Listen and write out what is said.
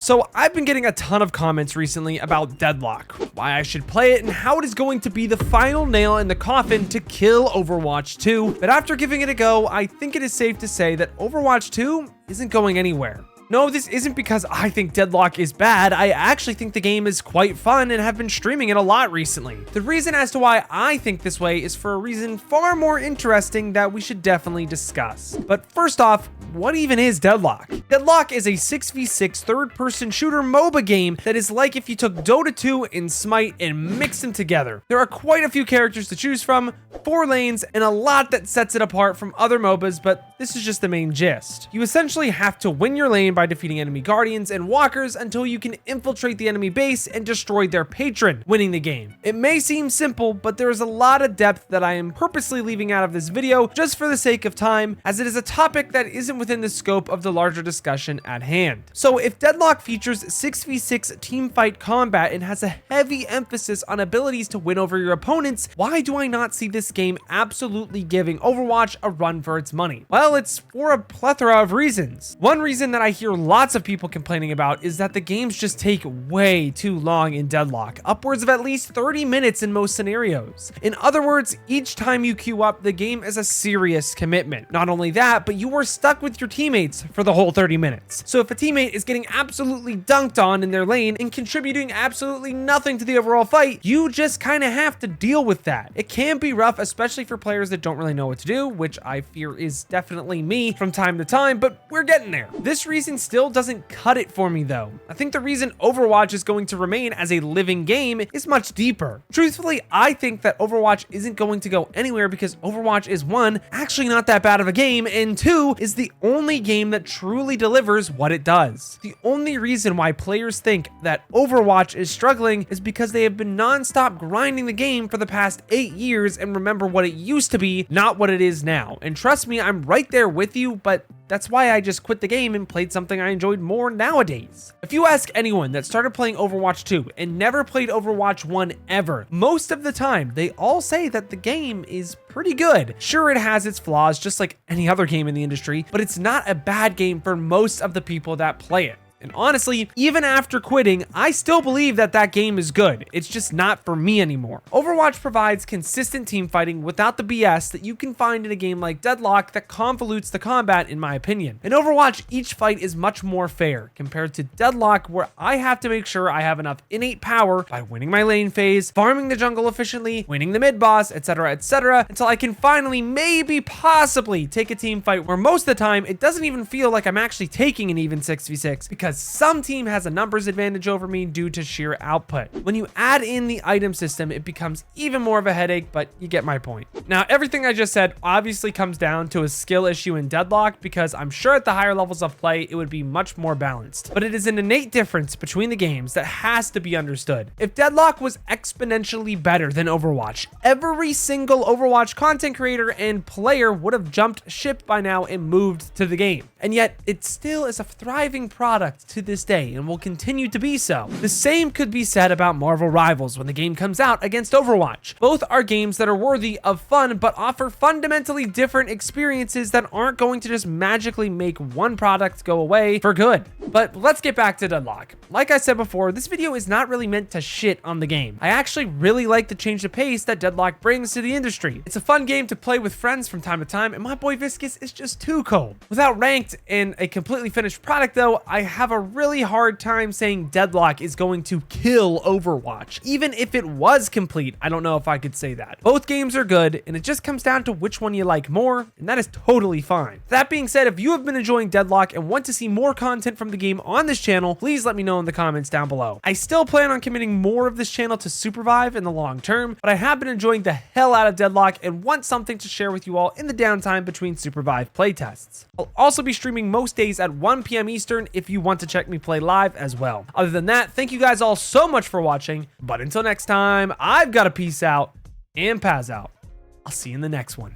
So I've been getting a ton of comments recently about Deadlock, why I should play it, and how it is going to be the final nail in the coffin to kill Overwatch 2. But after giving it a go, I think it is safe to say that Overwatch 2 isn't going anywhere. No, this isn't because I think Deadlock is bad. I actually think the game is quite fun and have been streaming it a lot recently. The reason as to why I think this way is for a reason far more interesting that we should definitely discuss. But first off, what even is Deadlock? Deadlock is a 6v6 third-person shooter MOBA game that is like if you took Dota 2 and Smite and mixed them together. There are quite a few characters to choose from, 4 lanes, and a lot that sets it apart from other MOBAs, but this is just the main gist. You essentially have to win your lane by defeating enemy guardians and walkers until you can infiltrate the enemy base and destroy their patron, winning the game. It may seem simple, but there is a lot of depth that I am purposely leaving out of this video just for the sake of time, as it is a topic that isn't within the scope of the larger discussion at hand. So if Deadlock features 6v6 teamfight combat and has a heavy emphasis on abilities to win over your opponents, why do I not see this game absolutely giving Overwatch a run for its money? Well, it's for a plethora of reasons. One reason that I hear lots of people complaining about is that the games just take way too long in Deadlock, upwards of at least 30 minutes in most scenarios. In other words, each time you queue up, the game is a serious commitment. Not only that, but you are stuck with your teammates for the whole 30 minutes. So if a teammate is getting absolutely dunked on in their lane and contributing absolutely nothing to the overall fight, you just kind of have to deal with that. It can be rough, especially for players that don't really know what to do, which I fear is definitely me from time to time, but we're getting there. This reason still doesn't cut it for me though. I think the reason Overwatch is going to remain as a living game is much deeper. Truthfully, I think that Overwatch isn't going to go anywhere because Overwatch is, 1, actually not that bad of a game, and 2, is the only game that truly delivers what it does. The only reason why players think that Overwatch is struggling is because they have been non-stop grinding the game for the past 8 years and remember what it used to be, not what it is now. And trust me, I'm right there with you, but that's why I just quit the game and played something I enjoyed more nowadays. If you ask anyone that started playing Overwatch 2 and never played Overwatch 1 ever, most of the time they all say that the game is pretty good. Sure, it has its flaws just like any other game in the industry, but it's not a bad game for most of the people that play it. And honestly, even after quitting, I still believe that that game is good. It's just not for me anymore. Overwatch provides consistent team fighting without the BS that you can find in a game like Deadlock that convolutes the combat, in my opinion. In Overwatch, each fight is much more fair compared to Deadlock, where I have to make sure I have enough innate power by winning my lane phase, farming the jungle efficiently, winning the mid boss, etc., until I can finally, maybe, possibly take a team fight where most of the time it doesn't even feel like I'm actually taking an even 6v6 because some team has a numbers advantage over me due to sheer output. When you add in the item system, it becomes even more of a headache, but you get my point. Now, everything I just said obviously comes down to a skill issue in Deadlock because I'm sure at the higher levels of play, it would be much more balanced. But it is an innate difference between the games that has to be understood. If Deadlock was exponentially better than Overwatch, every single Overwatch content creator and player would have jumped ship by now and moved to the game. And yet, it still is a thriving product to this day and will continue to be so. The same could be said about Marvel Rivals when the game comes out against Overwatch. Both are games that are worthy of fun but offer fundamentally different experiences that aren't going to just magically make one product go away for good. But let's get back to Deadlock. Like I said before, this video is not really meant to shit on the game. I actually really like the change of pace that Deadlock brings to the industry. It's a fun game to play with friends from time to time, and my boy Viscus is just too cold. Without ranked and a completely finished product though, I have a really hard time saying Deadlock is going to kill Overwatch. Even if it was complete, I don't know if I could say that. Both games are good, and it just comes down to which one you like more, and that is totally fine. That being said, if you have been enjoying Deadlock and want to see more content from the game on this channel, please let me know in the comments down below. I still plan on committing more of this channel to Supervive in the long term, but I have been enjoying the hell out of Deadlock and want something to share with you all in the downtime between Supervive playtests. I'll also be streaming most days at 1 p.m. Eastern if you want to check me play live as well. Other than that, thank you guys all so much for watching, but until next time, I've got to peace out and Paz out. I'll see you in the next one.